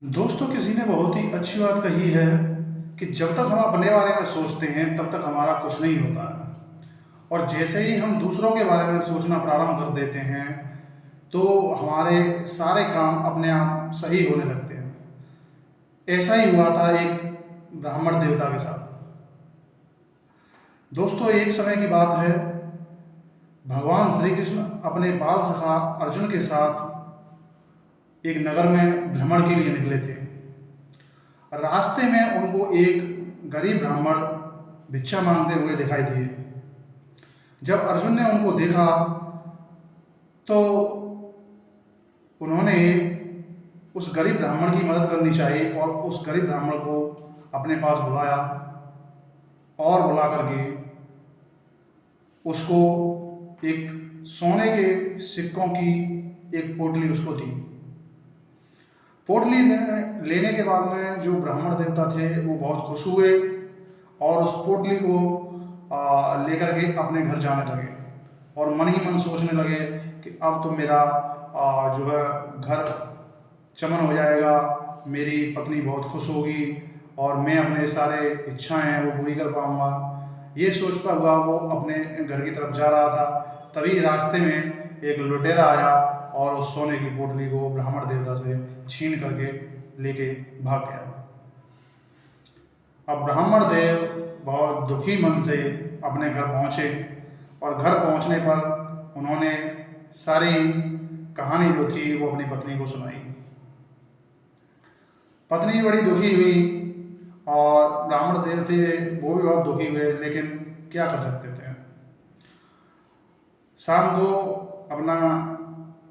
दोस्तों, किसी ने बहुत ही अच्छी बात कही है कि जब तक हम अपने बारे में सोचते हैं तब तक हमारा कुछ नहीं होता है। और जैसे ही हम दूसरों के बारे में सोचना प्रारंभ कर देते हैं तो हमारे सारे काम अपने आप सही होने लगते हैं। ऐसा ही हुआ था एक ब्राह्मण देवता के साथ। दोस्तों, एक समय की बात है, भगवान श्री कृष्ण अपने बाल सखा अर्जुन के साथ एक नगर में भ्रमण के लिए निकले थे। रास्ते में उनको एक गरीब ब्राह्मण भिक्षा मांगते हुए दिखाई दिए। जब अर्जुन ने उनको देखा तो उन्होंने उस गरीब ब्राह्मण की मदद करनी चाहिए और उस गरीब ब्राह्मण को अपने पास बुलाया और बुला करके उसको एक सोने के सिक्कों की एक पोटली उसको दी। पोटली लेने के बाद में जो ब्राह्मण देवता थे वो बहुत खुश हुए और उस पोटली को लेकर के अपने घर जाने लगे और मन ही मन सोचने लगे कि अब तो मेरा जो है घर चमन हो जाएगा, मेरी पत्नी बहुत खुश होगी और मैं अपने सारे इच्छाएं हैं वो पूरी कर पाऊंगा। ये सोचता हुआ वो अपने घर की तरफ जा रहा था। तभी रास्ते में एक लुटेरा आया और उस सोने की पोटली को ब्राह्मण देवता से छीन करके लेके भाग गया। अब ब्राह्मण देव बहुत दुखी मन से अपने घर पहुंचे और घर पहुंचने पर उन्होंने सारी कहानी जो थी वो अपनी पत्नी को सुनाई। पत्नी बड़ी दुखी हुई और ब्राह्मण देव थे वो भी बहुत दुखी हुए, लेकिन क्या कर सकते थे। शाम को अपना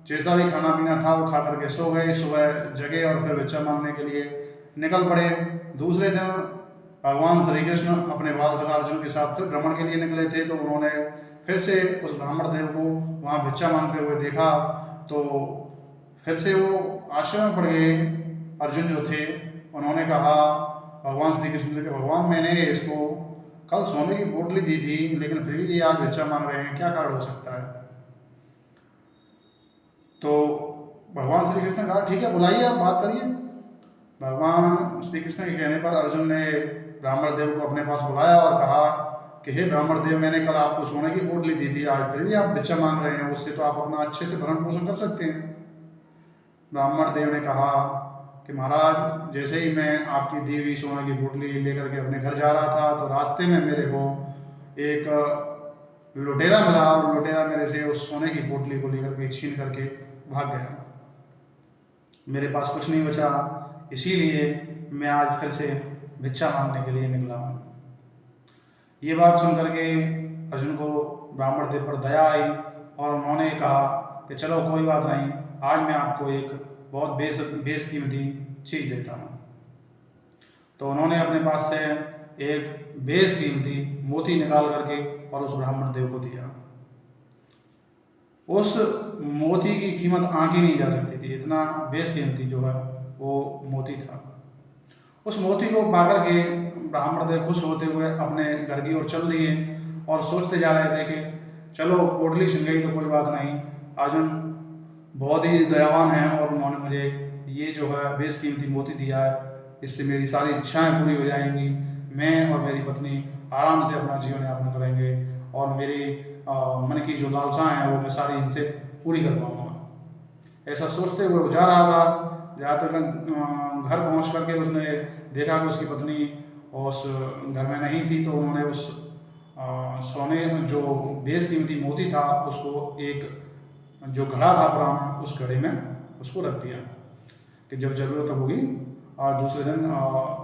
जैसा भी खाना पीना था वो खा करके सो गए। सुबह जगे और फिर भिक्षा मांगने के लिए निकल पड़े। दूसरे दिन भगवान श्री कृष्ण अपने बाल सखा अर्जुन के साथ फिर भ्रमण के लिए निकले थे, तो उन्होंने फिर से उस ब्राह्मण देव को वहाँ भिक्षा मांगते हुए देखा। तो फिर से वो आश्चर्य में पड़ गए। अर्जुन जो थे उन्होंने कहा भगवान श्री कृष्ण से कि भगवान, मैंने इसको कल सोने की पोटली दी थी लेकिन फिर भी ये आज भिक्षा मांग रहे हैं, क्या कारण हो सकता है। तो भगवान श्री कृष्ण ने कहा ठीक है, बुलाइए, आप बात करिए। भगवान श्री कृष्ण के कहने पर अर्जुन ने ब्राह्मण देव को अपने पास बुलाया और कहा कि हे ब्राह्मण देव, मैंने कल आपको सोने की पोटली दी थी, आज फिर भी आप भिक्षा मांग रहे हैं, उससे तो आप अपना अच्छे से भरण पोषण कर सकते हैं। ब्राह्मण देव ने कहा कि महाराज, जैसे ही मैं आपकी दी हुई सोने की पोटली लेकर के अपने घर जा रहा था तो रास्ते में मेरे को एक लुटेरा मिला और लुटेरा मेरे से उस सोने की पोटली को लेकर के छीन करके भाग गया। मेरे पास कुछ नहीं बचा, इसीलिए मैं आज फिर से भिक्षा मांगने के लिए निकला हूँ। ये बात सुन करके अर्जुन को ब्राह्मण देव पर दया आई और उन्होंने कहा कि चलो कोई बात नहीं, आज मैं आपको एक बहुत बेशकीमती चीज़ देता हूँ। तो उन्होंने अपने पास से एक बेशकीमती मोती निकाल करके और उस ब्राह्मण देव को दिया। उस मोती की कीमत आंकी नहीं जा सकती थी, इतना बेशकीमती जो है वो मोती था। उस मोती को पाकर के ब्राह्मण देव खुश होते हुए अपने घर की ओर चल दिए और सोचते जा रहे थे कि चलो पोटली छिन गई तो कोई बात नहीं, अर्जुन बहुत ही दयावान है और उन्होंने मुझे ये जो है बेशकीमती मोती दिया है, इससे मेरी सारी इच्छाएं पूरी हो जाएंगी, मैं और मेरी पत्नी आराम से अपना जीवन यापन करेंगे और मेरी मन की जो लालसाएं हैं वो मैं सारी इनसे पूरी कर पाऊँगा। ऐसा सोचते हुए वो जा रहा था। जहाँ तक घर पहुँच करके उसने देखा कि उसकी पत्नी उस घर में नहीं थी, तो उन्होंने उस सोने जो बेशकीमती मोती था उसको एक जो घड़ा था पुराना, उस घड़े में उसको रख दिया कि जब ज़रूरत होगी और दूसरे दिन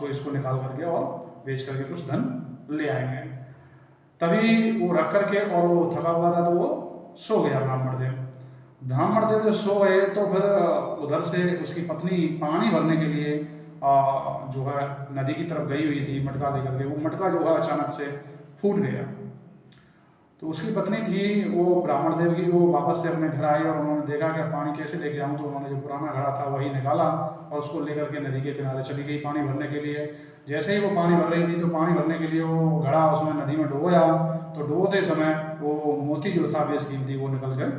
तो इसको निकाल करके और बेच करके कुछ धन ले आएंगे। तभी वो रख करके और वो थका हुआ था तो वो सो गया ब्राह्मण देव। ब्राह्मण देव जब सो गए तो फिर उधर से उसकी पत्नी पानी भरने के लिए जो है नदी की तरफ गई हुई थी मटका लेकर के। वो मटका जो है अचानक से फूट गया। तो उसकी पत्नी थी वो ब्राह्मण देव की, वो वापस से अपने घर आई और उन्होंने देखा कि पानी कैसे लेके आऊँ। तो उन्होंने जो पुराना घड़ा था वही निकाला और उसको लेकर के नदी के किनारे चली गई पानी भरने के लिए। जैसे ही वो पानी भर रही थी तो पानी भरने के लिए वो घड़ा उसमें नदी में डुबोया, तो डुबोते समय वो मोती जो था बेशकीमती वो निकल कर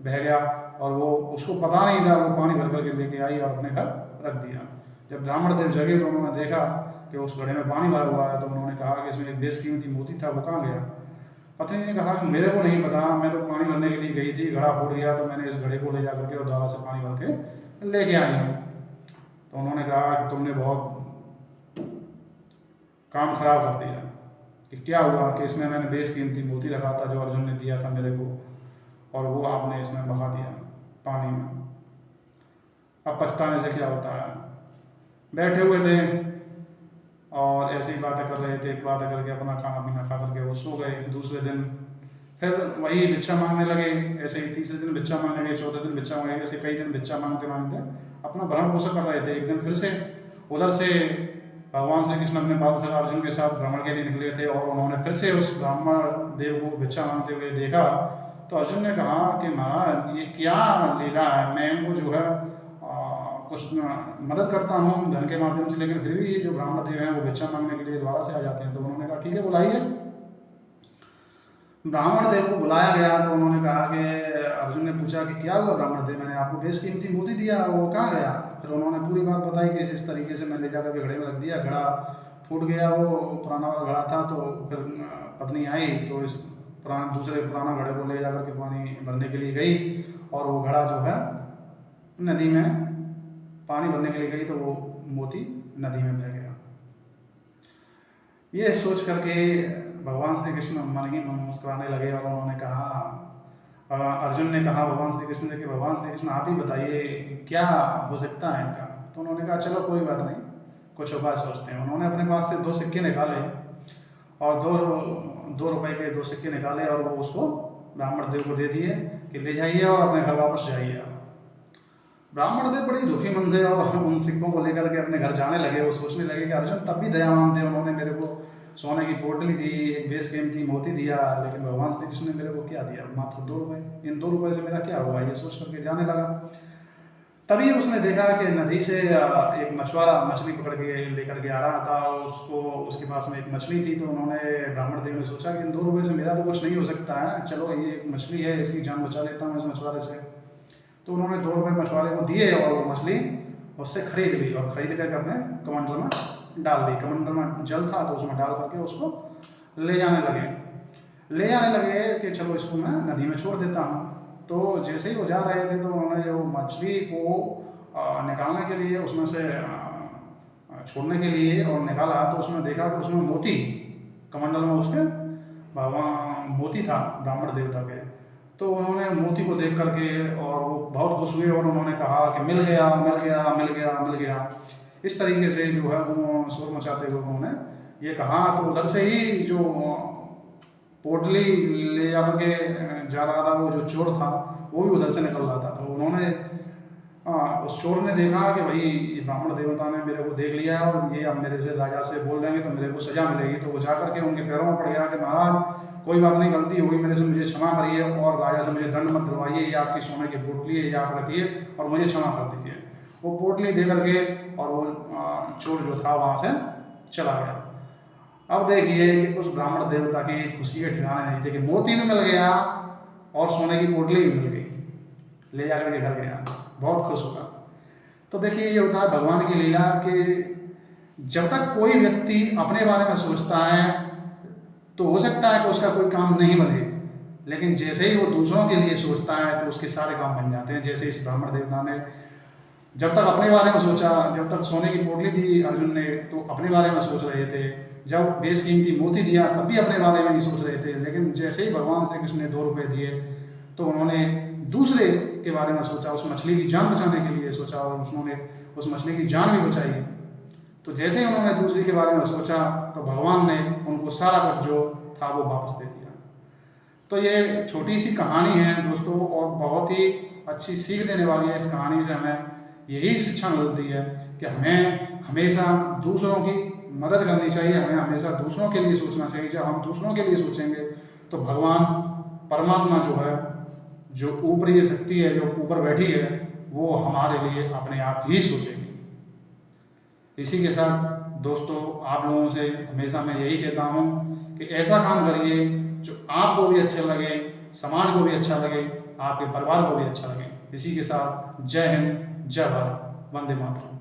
बह गया और वो उसको पता नहीं था। वो पानी भर करके लेके आई और अपने घर रख दिया। जब ब्राह्मण देव जगे तो उन्होंने देखा कि उस घड़े में पानी भरा हुआ है, तो उन्होंने कहा कि इसमें एक बेशकीमती मोती था, वो कहाँ गया। पत्नी ने कहा कि मेरे को नहीं पता, मैं तो पानी भरने के लिए गई थी, घड़ा फूट गया, तो मैंने इस घड़े को ले जा करके और द्वारा से पानी भर के लेके आई हूँ। तो उन्होंने कहा कि तुमने बहुत काम खराब कर दिया। कि क्या हुआ कि इसमें मैंने बेशकीमती मोती रखा था जो अर्जुन ने दिया था मेरे को, और वो आपने इसमें बहा दिया पानी में। अब पछताने से क्या होता है। बैठे हुए थे और ऐसे ही बातें कर रहे थे, बातें करके अपना खाना पीना खा करके वो सो गए। दूसरे दिन फिर वही भिक्षा मांगने लगे, ऐसे ही तीसरे दिन भिक्षा मांगने लगे, चौथे दिन भिक्षा मांगने लगे, ऐसे कई दिन भिक्षा मांगते मांगते अपना भरण पोषण कर रहे थे। एक दिन फिर से उधर से भगवान श्री कृष्ण अपने बाल सखा अर्जुन के साथ भ्रमण के लिए निकले थे, और उन्होंने फिर से उस ब्राह्मण देव को भिक्षा मांगते हुए देखा। तो अर्जुन ने कहा कि महाराज ये क्या लीला है, मैं इनको जो है कुछ मदद करता हूँ धन के माध्यम से, लेकिन फिर भी ये जो ब्राह्मण देव हैं वो भिक्षा मांगने के लिए द्वारा से आ जाते हैं। तो उन्होंने कहा ठीक है बुलाइए। ब्राह्मण देव को बुलाया गया तो उन्होंने कहा कि अर्जुन ने पूछा कि क्या हुआ ब्राह्मण देव, मैंने आपको बेशकीमती मोती दिया, वो कहाँ गया। फिर उन्होंने पूरी बात बताई कि इस तरीके से मैं ले जाकर के घड़े में रख दिया, घड़ा फूट गया, वो पुराना वाला घड़ा था। तो फिर पत्नी आई तो इस दूसरे पुराना घड़े को ले जाकर के पानी भरने के लिए गई, और वो घड़ा जो है नदी में पानी भरने के लिए गई, तो वो मोती नदी में बह गया। ये सोच करके भगवान श्री कृष्ण मन ही मन मुस्कुराने लगे, और उन्होंने कहा, अर्जुन ने कहा भगवान श्री कृष्ण से कि भगवान श्री कृष्ण आप ही बताइए क्या हो सकता है इनका। तो उन्होंने कहा चलो कोई बात नहीं, कुछ उपाय सोचते हैं। उन्होंने अपने पास से 2 सिक्के निकाले, और 2 रुपए के 2 सिक्के निकाले, और वो उसको ब्राह्मण देव को दे दिए कि ले जाइए और अपने घर वापस जाइए। ब्राह्मण देव बड़ी दुखी मन से और उन सिक्कों को लेकर के अपने घर जाने लगे। वो सोचने लगे कि अर्जुन तब भी दयावान थे, उन्होंने मेरे को सोने की पोटली दी, एक बेशकीमती मोती दिया, लेकिन भगवान श्री कृष्ण ने मेरे को क्या दिया, मात्र 2 रुपए। इन 2 रुपए से मेरा क्या हुआ, ये सोच करके जाने लगा। तभी उसने देखा कि नदी से एक मछुआरा मछली पकड़ के लेकर के आ रहा था, उसको उसके पास में एक मछली थी। तो उन्होंने ब्राह्मण देव ने सोचा कि इन 2 रुपए से मेरा तो कुछ नहीं हो सकता है, चलो ये एक मछली है, इसकी जान बचा लेता हूँ इस मछुआरे से। तो उन्होंने 2 रुपए मछुआरे को दिए, और वो मछली उससे खरीद ली, और खरीद करके अपने कमंडल में डाल दी। कमंडल में जल था तो उसमें डाल करके उसको ले जाने लगे कि चलो इसको मैं नदी में छोड़ देता हूँ। तो जैसे ही वो जा रहे थे तो उन्होंने वो मछली को निकालने के लिए उसमें से छोड़ने के लिए और निकाला, तो उसमें देखा कि उसमें मोती, कमंडल में उसके भगवान मोती था ब्राह्मण देवता के। तो उन्होंने मोती को देख करके और वो बहुत खुश हुए, और उन्होंने कहा कि मिल गया मिल गया मिल गया मिल गया। इस तरीके से जो है वो शोर मचाते हुए उन्होंने ये कहा। तो उधर से ही जो पोटली ले जा करके जा रहा था वो जो चोर था वो भी उधर से निकल रहा था। तो उन्होंने उस चोर ने देखा कि भाई ये ब्राह्मण देवता ने मेरे को देख लिया है, और ये अब मेरे से राजा से बोल देंगे तो मेरे को सजा मिलेगी। तो वो जा करके उनके पैरों में पड़ गया कि महाराज कोई बात नहीं, गलती हुई मेरे से, मुझे क्षमा करिए, और राजा से मुझे दंड मत दिलवाइए, ये आपकी सोने की पोटली है, ये आप रखिए और मुझे क्षमा कर दीजिए। वो पोटली दे करके और वो चोर जो था वहाँ से चला गया। अब देखिए कि उस ब्राह्मण देवता की खुशी के ठिकाने नहीं थे कि मोती भी मिल गया और सोने की पोटली भी मिल गई, ले जाकर के घर गया, बहुत खुश हुआ। तो देखिए ये होता है भगवान की लीला कि जब तक कोई व्यक्ति अपने बारे में सोचता है तो हो सकता है कि उसका कोई काम नहीं बने, लेकिन जैसे ही वो दूसरों के लिए सोचता है तो उसके सारे काम बन जाते हैं। जैसे इस ब्राह्मण देवता ने जब तक अपने बारे में सोचा, जब तक सोने की पोटली दी अर्जुन ने तो अपने बारे में सोच रहे थे, जब बेशकीमती मोती दिया तब भी अपने बारे में ही सोच रहे थे, लेकिन जैसे ही भगवान श्री कृष्ण ने 2 रुपए दिए तो उन्होंने दूसरे के बारे में सोचा, उस मछली की जान बचाने के लिए सोचा, और उन्होंने उस मछली की जान भी बचाई। तो जैसे ही उन्होंने दूसरे के बारे में सोचा तो भगवान ने उनको सारा कुछ जो था वो वापस दे दिया। तो ये छोटी सी कहानी है दोस्तों, और बहुत ही अच्छी सीख देने वाली है। इस कहानी से हमें यही शिक्षा मिलती है कि हमें हमेशा दूसरों की मदद करनी चाहिए, हमें हमेशा दूसरों के लिए सोचना चाहिए। जब हम दूसरों के लिए सोचेंगे तो भगवान परमात्मा जो है, जो ऊपरी शक्ति है, जो ऊपर बैठी है, वो हमारे लिए अपने आप ही सोचेगी। इसी के साथ दोस्तों आप लोगों से हमेशा मैं यही कहता हूँ कि ऐसा काम करिए जो आपको भी अच्छा लगे, समाज को भी अच्छा लगे, आपके परिवार को भी अच्छा लगे। इसी के साथ जय हिंद, जय भारत, वंदे मातरम।